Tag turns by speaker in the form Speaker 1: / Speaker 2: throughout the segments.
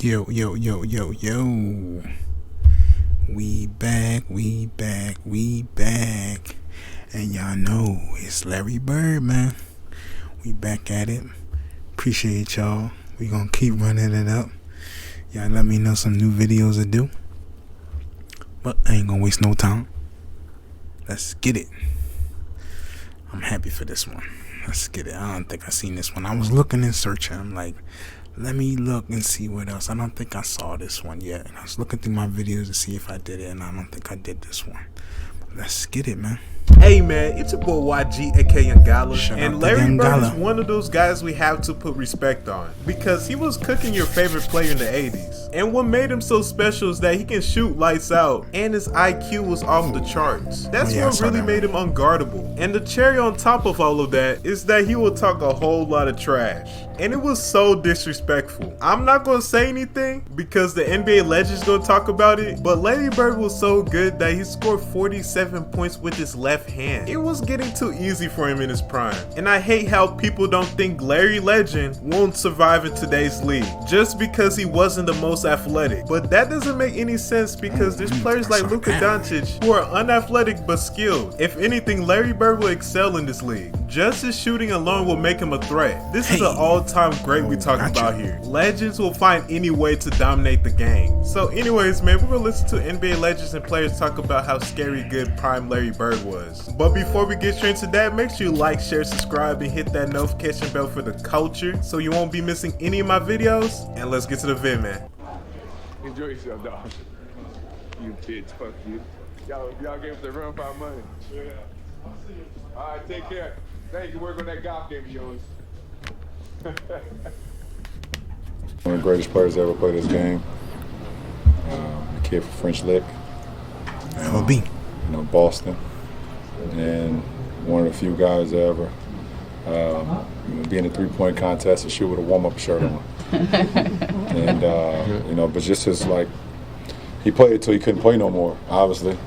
Speaker 1: Yo, yo, yo, yo, yo. We back. And y'all know it's Larry Bird, man. We back at it. Appreciate y'all. We gonna keep running it up. Y'all let me know some new videos to do. But I ain't gonna waste no time. Let's get it. I'm happy for this one. Let's get it. I don't think I seen this one. I was looking and searching. I'm like, let me look and see what else. I don't think I saw this one yet. And I was looking through my videos to see if I did it, and I don't think I did this one. Let's get it, man.
Speaker 2: Hey man, it's your boy YG, aka Young Gala, and Larry
Speaker 1: Young
Speaker 2: Bird
Speaker 1: Gala
Speaker 2: is one of those guys we have to put respect on because he was cooking your favorite player in the 80s. And what made him so special is that he can shoot lights out and his IQ was off the charts. That's what really made him unguardable. And the cherry on top of all of that is that he will talk a whole lot of trash. And it was so disrespectful. I'm not gonna say anything because the NBA legend's gonna talk about it, but Larry Bird was so good that he scored 47 points with his left hand. It was getting too easy for him in his prime. And I hate how people don't think Larry Legend won't survive in today's league just because he wasn't the most athletic. But that doesn't make any sense because there's players like Luka Doncic who are unathletic but skilled. If anything, Larry Bird will excel in this league. Just his shooting alone will make him a threat. This is an all-time great we talking about here. Legends will find any way to dominate the game. So anyways, man, we're gonna listen to NBA legends and players talk about how scary good prime Larry Bird was. But before we get straight into that, make sure you like, share, subscribe, and hit that notification bell for the culture so you won't be missing any of my videos. And let's get to the vid, man.
Speaker 3: Enjoy yourself, dog. You bitch, fuck you. Y'all gave us the run for our money. Yeah. All right, take care. Now you can work on that golf game of yours.
Speaker 4: One of the greatest players to ever play this game. A kid from French Lick.
Speaker 1: LB.
Speaker 4: Boston. And one of the few guys that ever be in a three-point contest and shoot with a warm-up shirt on. And, but just as like, he played till he couldn't play no more, obviously.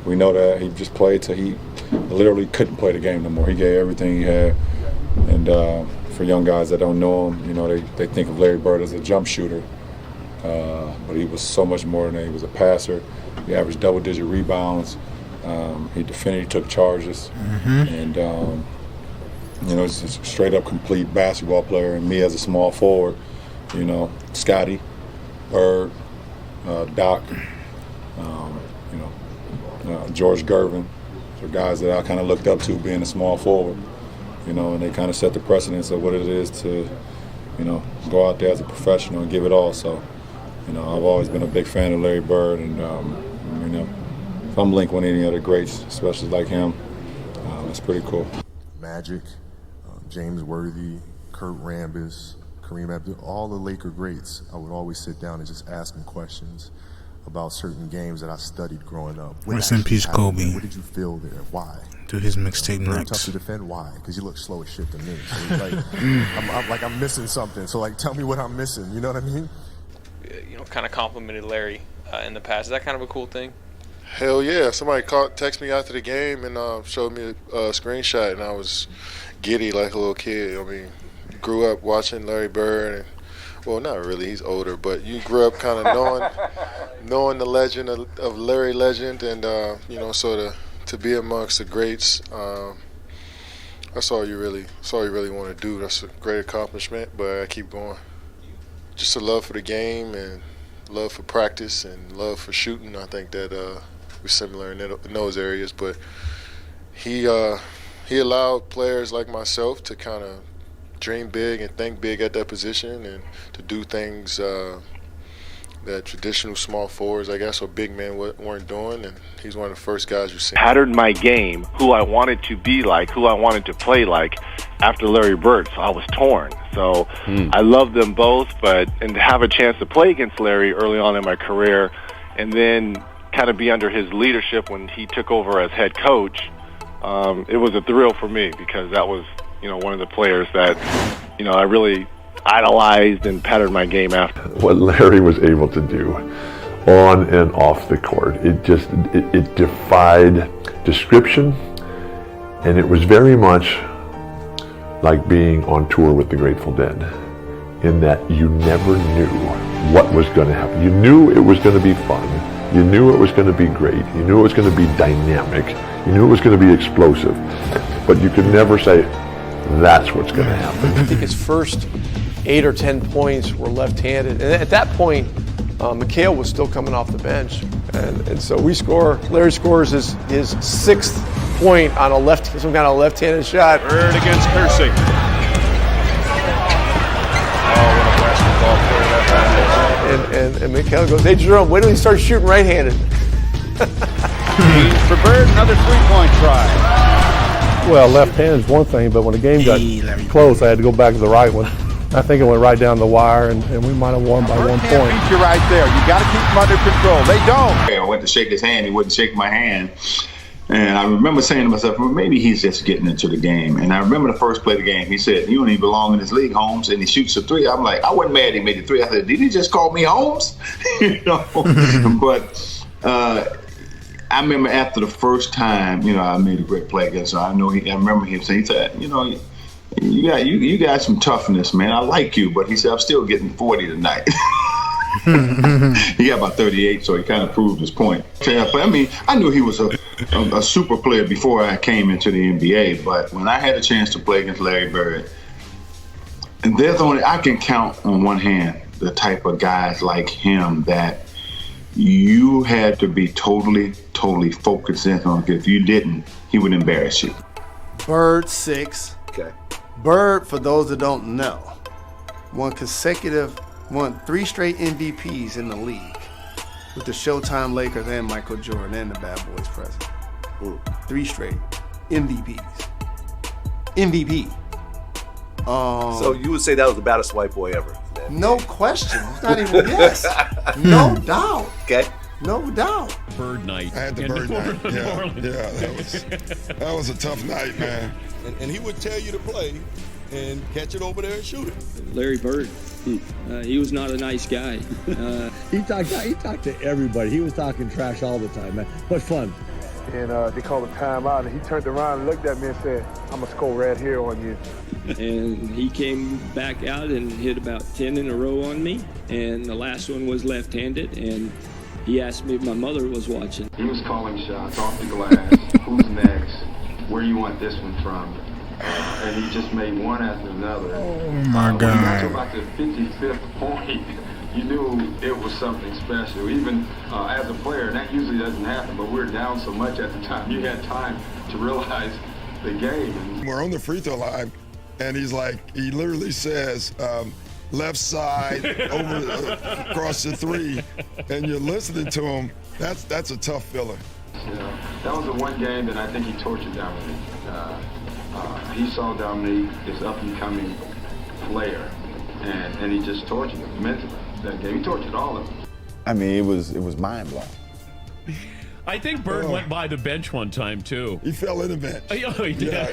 Speaker 4: We know that. He just played till he literally couldn't play the game no more. He gave everything he had. And for young guys that don't know him, they think of Larry Bird as a jump shooter. But he was so much more than that. He was a passer. He averaged double-digit rebounds. He defended, he took charges. And, he's just a straight-up complete basketball player. And me as a small forward, Scotty, Bird, Doc, George Gervin, so guys that I kind of looked up to being a small forward, and they kind of set the precedence of what it is to, go out there as a professional and give it all. So, I've always been a big fan of Larry Bird, and, if I'm linked with any other greats, especially like him, it's pretty cool.
Speaker 5: Magic, James Worthy, Kurt Rambis, Kareem Abdul, all the Laker greats, I would always sit down and just ask them questions about certain games that I studied growing up.
Speaker 1: Rest in peace, Kobe.
Speaker 5: What did you feel there? Why?
Speaker 1: Do his mixtape next.
Speaker 5: Tough to defend. Why? Because you look slow as shit to me. So I'm missing something. So tell me what I'm missing. You know what I mean?
Speaker 6: Kind of complimented Larry in the past. Is that kind of a cool thing?
Speaker 7: Hell yeah! Somebody texted me after the game and showed me a screenshot, and I was giddy like a little kid. I mean, grew up watching Larry Bird, and well, not really. He's older, but you grew up kind of knowing the legend of Larry Legend, and to be amongst the greats. That's all you really want to do. That's a great accomplishment, but I keep going. Just a love for the game and love for practice and love for shooting. I think that we're similar in those areas, but he allowed players like myself to kind of dream big and think big at that position and to do things that traditional small forwards, I guess, or big men weren't doing, and he's one of the first guys you see.
Speaker 8: Patterned my game, who I wanted to be like, who I wanted to play like after Larry Bird, so I was torn. So I love them both, and to have a chance to play against Larry early on in my career and then kind of be under his leadership when he took over as head coach, it was a thrill for me because that was, one of the players that, I really idolized and patterned my game after.
Speaker 9: What Larry was able to do on and off the court, it defied description, and it was very much like being on tour with the Grateful Dead, in that you never knew what was going to happen. You knew it was going to be fun. You knew it was going to be great. You knew it was going to be dynamic. You knew it was going to be explosive. But you could never say, that's what's going to happen.
Speaker 10: I think his first 8 or 10 points were left-handed. And at that point, McHale was still coming off the bench. And so Larry scores his 6th point on some kind of left-handed shot.
Speaker 11: Bird against Kersey.
Speaker 10: And McHale goes, hey, Jerome, wait till he starts shooting right-handed.
Speaker 11: For Bird, another three-point try.
Speaker 12: Well, left-handed is one thing, but when the game got close, I had to go back to the right one. I think it went right down the wire, and we might have won by 1 point.
Speaker 11: Beat you right there. You got to keep them under control. They don't.
Speaker 13: I went to shake his hand. He wouldn't shake my hand. And I remember saying to myself, well, maybe he's just getting into the game. And I remember the first play of the game, he said, you don't even belong in this league, Holmes. And he shoots a three. I'm like, I wasn't mad he made the three. I said, did he just call me Holmes? But I remember after the first time, I made a great play against him. I remember him saying, he said, you got some toughness, man. I like you. But he said, I'm still getting 40 tonight. He got about 38, so he kind of proved his point. I mean, I knew he was a super player before I came into the NBA, but when I had a chance to play against Larry Bird, and I can count on one hand the type of guys like him that you had to be totally focused in on. If you didn't, he would embarrass you.
Speaker 14: Bird 6.
Speaker 11: Okay.
Speaker 14: Bird, for those that don't know, won 3 straight MVPs in the league with the Showtime Lakers and Michael Jordan and the Bad Boys present. 3 straight MVPs. MVP.
Speaker 11: So you would say that was the baddest white boy ever?
Speaker 14: No question. It's not even yes. No doubt.
Speaker 11: Okay.
Speaker 14: No doubt.
Speaker 15: Bird night.
Speaker 16: I had the Bird night. Yeah, that was a tough night, man.
Speaker 17: And he would tell you to play and catch it over there and shoot it.
Speaker 18: Larry Bird, he was not a nice guy.
Speaker 19: He talked to everybody. He was talking trash all the time, man. But fun.
Speaker 20: And they called a timeout, and he turned around and looked at me and said, I'm going to score right here on you.
Speaker 18: And he came back out and hit about 10 in a row on me. And the last one was left-handed. And he asked me if my mother was watching.
Speaker 21: He was calling shots off the glass. Who's next? Where you want this one from? And he just made one after another.
Speaker 1: Oh my God.
Speaker 21: When he got to about the 55th point, you knew it was something special. Even as a player, and that usually doesn't happen, but we were down so much at the time, you had time to realize the game. And
Speaker 16: we're on the free throw line, and he literally says, left side over across the 3, and you're listening to him. That's a tough feeling.
Speaker 21: Yeah, that was the one game that I think he tortured Dominique. He saw Dominique as up-and-coming player, and he just tortured him mentally. That game, he tortured all of them.
Speaker 22: I mean, it was mind-blowing.
Speaker 15: I think Bird went by the bench one time too.
Speaker 16: He fell in the bench.
Speaker 15: Oh, he did.
Speaker 16: Yeah,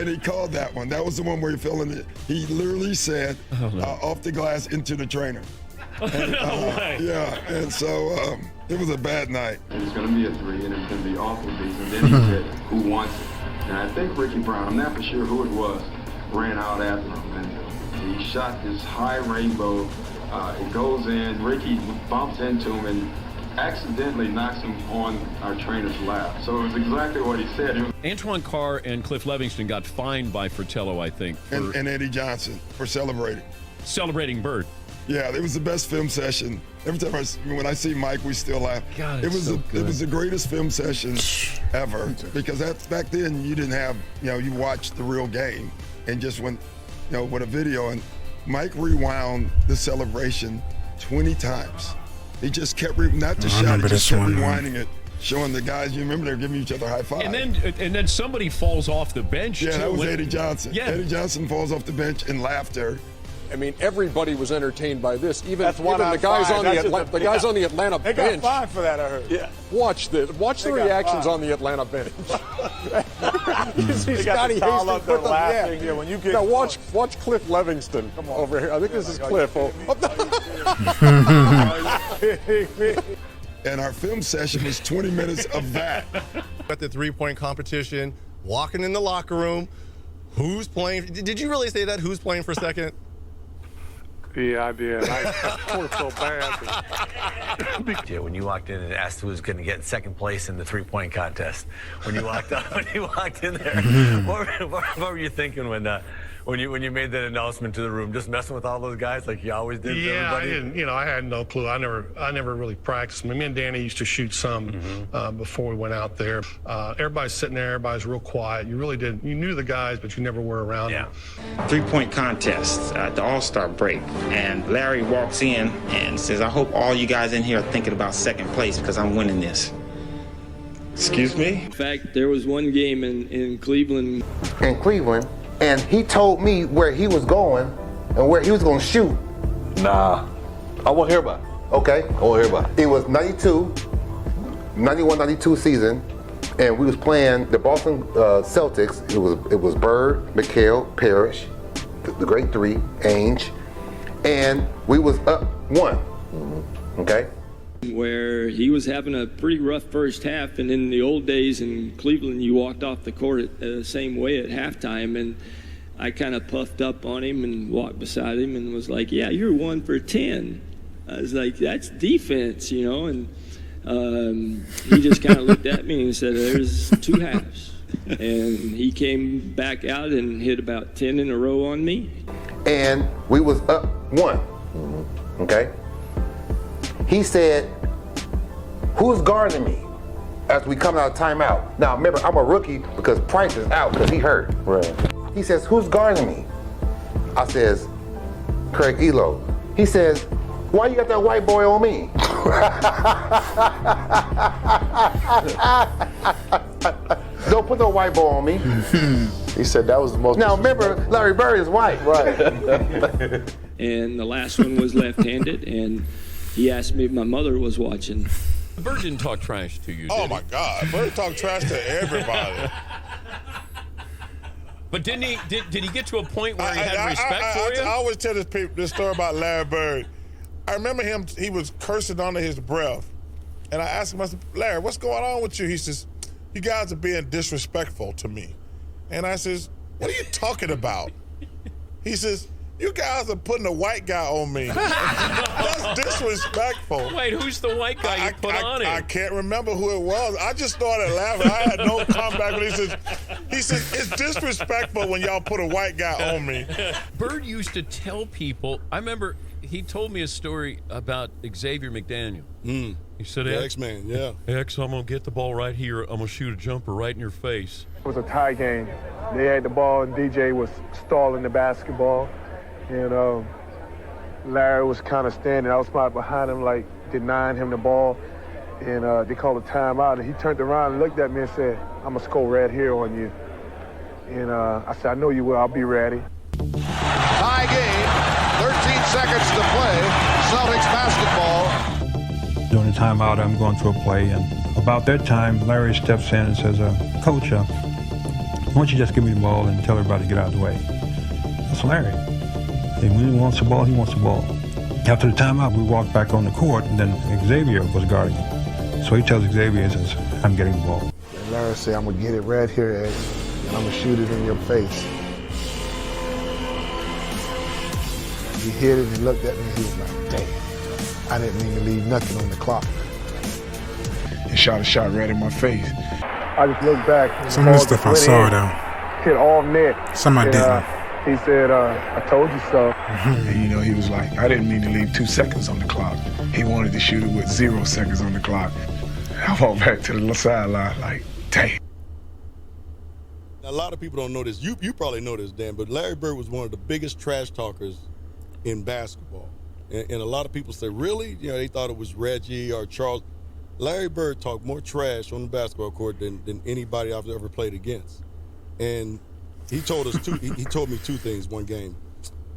Speaker 16: and he called that one. That was the one where he fell in it. He literally said, off the glass into the trainer. And, yeah, and so it was a bad night.
Speaker 21: And it's going to be a 3, and it's going to be awful decent. And then he said, who wants it? And I think Ricky Brown, I'm not for sure who it was, ran out after him. And he shot this high rainbow. It goes in. Ricky bumps into him and accidentally knocks him on our trainer's lap. So it was exactly what he said.
Speaker 15: Antoine Carr and Cliff Levingston got fined by Fratello, I think.
Speaker 16: And Eddie Johnson for celebrating
Speaker 15: Bird.
Speaker 16: Yeah, it was the best film session. Every time when I see Mike, we still laugh.
Speaker 15: God,
Speaker 16: it was the greatest film session ever, because back then you didn't have, you watched the real game and just went, with a video, and Mike rewound the celebration 20 times. He just kept not the shot, he just kept rewinding it, showing the guys. You remember they were giving each other high five.
Speaker 15: And then somebody falls off the bench.
Speaker 16: Yeah,
Speaker 15: too.
Speaker 16: that was Eddie Johnson.
Speaker 15: Yeah.
Speaker 16: Eddie Johnson falls off the bench in laughter.
Speaker 10: I mean, everybody was entertained by this. Even the guys on the guys on the Atlanta bench.
Speaker 20: They got fined for that, I heard.
Speaker 10: Yeah. Watch the reactions on the Atlanta bench.
Speaker 20: They got the towel up there laughing. Yeah, when you get
Speaker 10: watch Cliff Levingston over here. I think this is Cliff.
Speaker 16: And our film session was 20 minutes of that.
Speaker 17: At the 3-point competition, walking in the locker room, who's playing? Did you really say that? Who's playing for second?
Speaker 20: Yeah, I did. I felt so bad.
Speaker 2: Yeah, when you walked in and asked who was going to get second place in the three-point contest, when you walked in there, what were you thinking when you made that announcement to the room? Just messing with all those guys like you always did.
Speaker 12: Yeah,
Speaker 2: everybody?
Speaker 12: I didn't. You know, I had no clue. I never really practiced. Me and Danny used to shoot some before we went out there. Everybody's sitting there. Everybody's real quiet. You really didn't. You knew the guys, but you never were around them.
Speaker 3: Three-point contest at the All-Star break, and Larry walks in and says, "I hope all you guys in here are thinking about second place because I'm winning this." Excuse me?
Speaker 18: In fact, there was one game in Cleveland.
Speaker 23: And he told me where he was going and where he was going to shoot.
Speaker 11: Nah, I won't hear about it.
Speaker 23: Okay.
Speaker 11: I won't hear about it.
Speaker 23: It was 91-92 season, and we was playing the Boston Celtics. It was Bird, McHale, Parrish, the great three, Ainge, and we was up 1. Okay.
Speaker 18: Where he was having a pretty rough first half, and in the old days in Cleveland, you walked off the court the same way at halftime, and I kind of puffed up on him and walked beside him and was like, "Yeah, you're 1 for 10." I was like, "That's defense, you know," and he just kind of looked at me and said, "There's 2 halves," and he came back out and hit about 10 in a row on me.
Speaker 23: And we was up 1. Okay. He said, "Who's guarding me?" As we come out of timeout. Now remember, I'm a rookie because Price is out because he hurt.
Speaker 11: Right.
Speaker 23: He says, "Who's guarding me?" I says, "Craig Elo." He says, "Why you got that white boy on me?" Don't put no white boy on me.
Speaker 5: He said that was the most.
Speaker 23: Now remember, Larry Bird is white.
Speaker 5: Right.
Speaker 18: And the last one was left-handed, and he asked me if my mother was watching.
Speaker 15: Bird didn't talk trash to you,
Speaker 17: Oh,
Speaker 15: did
Speaker 17: my God. Bird talked trash to everybody.
Speaker 15: But didn't he? Did he get to a point where he had respect for you?
Speaker 17: I always tell this story about Larry Bird. I remember him, he was cursing under his breath. And I asked him, I said, "Larry, what's going on with you?" He says, "You guys are being disrespectful to me." And I says, "What are you talking about?" He says, "You guys are putting a white guy on me." That's disrespectful.
Speaker 15: Wait, who's the white guy you put on him?
Speaker 17: I can't remember who it was. I just started laughing. I had no comeback. But he says, "It's disrespectful when y'all put a white guy on me."
Speaker 15: Bird used to tell people, I remember he told me a story about Xavier McDaniel. He said,
Speaker 17: The X-Man, yeah.
Speaker 15: "X, I'm going to get the ball right here. I'm going to shoot a jumper right in your face."
Speaker 20: It was a tie game. They had the ball, and DJ was stalling the basketball. And Larry was kind of standing. I was probably behind him, like denying him the ball. And they called a timeout. And he turned around and looked at me and said, "I'm going to score right here on you." And I said, "I know you will. I'll be ready."
Speaker 24: Tie game, 13 seconds to play. Celtics basketball.
Speaker 25: During the timeout, I'm going through a play, and about that time, Larry steps in and says, "Coach, why don't you just give me the ball and tell everybody to get out of the way?" That's Larry. And when he wants the ball, he wants the ball. After the timeout, we walked back on the court, and then Xavier was guarding him. So he tells Xavier, he says, "I'm getting the ball."
Speaker 20: And Larry said, "I'm going to get it right here, X, and I'm going to shoot it in your face." He hit it and looked at me, and he was like, "Damn, I didn't mean to leave nothing on the clock."
Speaker 1: He shot a shot right in my face.
Speaker 20: I just looked back.
Speaker 1: Some of the stuff I saw, though.
Speaker 20: Hit off net.
Speaker 1: Some I didn't.
Speaker 20: He said, "I told you so."
Speaker 1: And, you know, he was like, "I didn't mean to leave 2 seconds on the clock." He wanted to shoot it with 0 seconds on the clock. I walked back to the sideline like, damn.
Speaker 17: A lot of people don't know this. You probably know this, Dan, but Larry Bird was one of the biggest trash talkers in basketball. And a lot of people say, really? You know, they thought it was Reggie or Charles. Larry Bird talked more trash on the basketball court than anybody I've ever played against. And he told us he told me 2 things one game.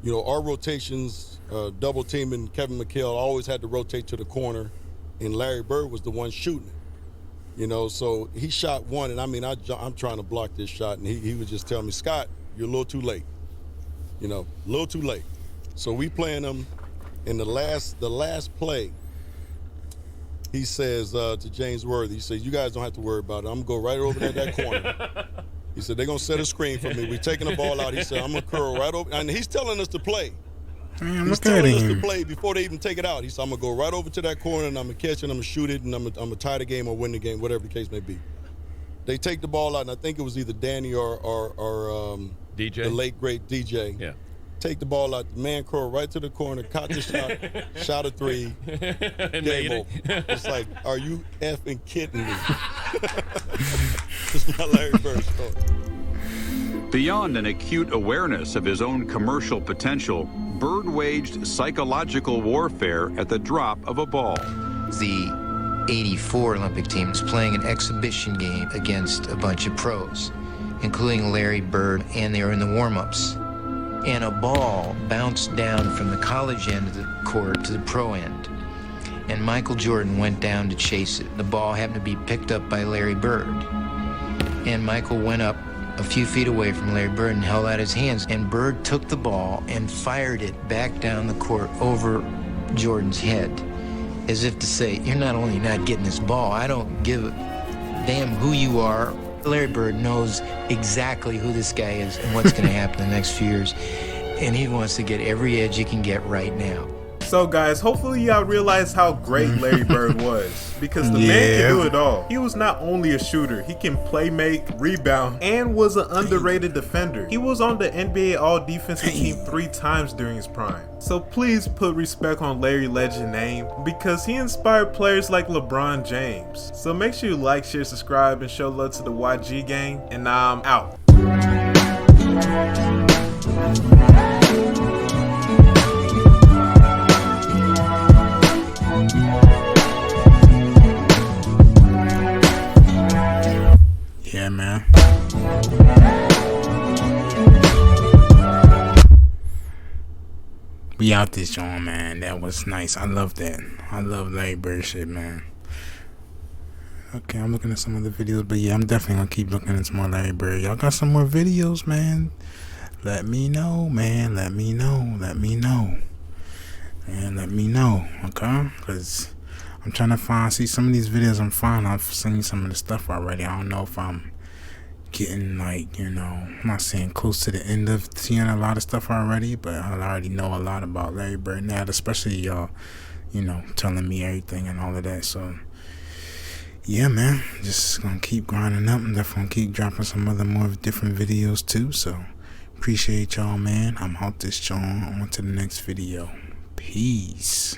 Speaker 17: You know, our rotations, double teaming Kevin McHale, always had to rotate to the corner, and Larry Bird was the one shooting it. You know, so he shot one, and I mean, I'm trying to block this shot, and he would just tell me, "Scott, you're a little too late." You know, a little too late. So we playing them in the last play. He says to James Worthy, he says, "You guys don't have to worry about it. I'm going to go right over there that corner." He said, "They're going to set a screen for me. We're taking the ball out." He said, "I'm going to curl right over." And he's telling us to play.
Speaker 1: Man,
Speaker 17: He's
Speaker 1: look at
Speaker 17: telling us to
Speaker 1: him.
Speaker 17: play before they even take it out. He said, I'm going to go right over to that corner and I'm going to catch it and I'm going to shoot it and I'm going to tie the game or win the game, whatever the case may be. They take the ball out, and I think it was either Danny or
Speaker 15: DJ?
Speaker 17: the late, great DJ.
Speaker 15: Yeah.
Speaker 17: Take the ball out, the man curl right to the corner, caught the shot, shot a three,
Speaker 15: And
Speaker 17: game
Speaker 15: made
Speaker 17: over.
Speaker 15: it.
Speaker 17: It's like, are you effing kidding me? It's not Larry Bird's story.
Speaker 4: Beyond an acute awareness of his own commercial potential, Bird waged psychological warfare at the drop of a ball.
Speaker 6: The 84 Olympic team was playing an exhibition game against a bunch of pros, including Larry Bird, and they were in the warm-ups. And a ball bounced down from the college end of the court to the pro end. And Michael Jordan went down to chase it. The ball happened to be picked up by Larry Bird. And Michael went up a few feet away from Larry Bird and held out his hands. And Bird took the ball and fired it back down the court over Jordan's head, as if to say, you're not only not getting this ball, I don't give a damn who you are. Larry Bird knows exactly who this guy is and what's going to happen in the next few years, and he wants to get every edge he can get right now.
Speaker 7: So guys, hopefully y'all realize how great Larry Bird was, because the man can do it all. He was not only a shooter, he can play, make, rebound, and was an underrated defender. He was on the NBA All-Defensive Team 3 times during his prime. So please put respect on Larry Legend's name, because he inspired players like LeBron James. So make sure you like, share, subscribe, and show love to the YG gang, and now I'm out.
Speaker 1: Yeah, man. We out this joint, man. That was nice. I love that. I love Larry Bird shit, man. Okay, I'm looking at some of the videos, but yeah, I'm definitely gonna keep looking at some more Larry Bird. Y'all got some more videos, man? Let me know, man. Let me know. Let me know. And let me know, okay? Because I'm trying to see some of these videos I'm finding. I've seen some of the stuff already. I don't know if I'm getting, like, you know, I'm not saying close to the end of seeing a lot of stuff already, but I already know a lot about Larry Bird now, especially y'all, you know, telling me everything and all of that. So yeah, man, just gonna keep grinding up. I'm definitely gonna keep dropping some other more different videos too. So appreciate y'all, man. I'm out this joint. On to the next video. Peace.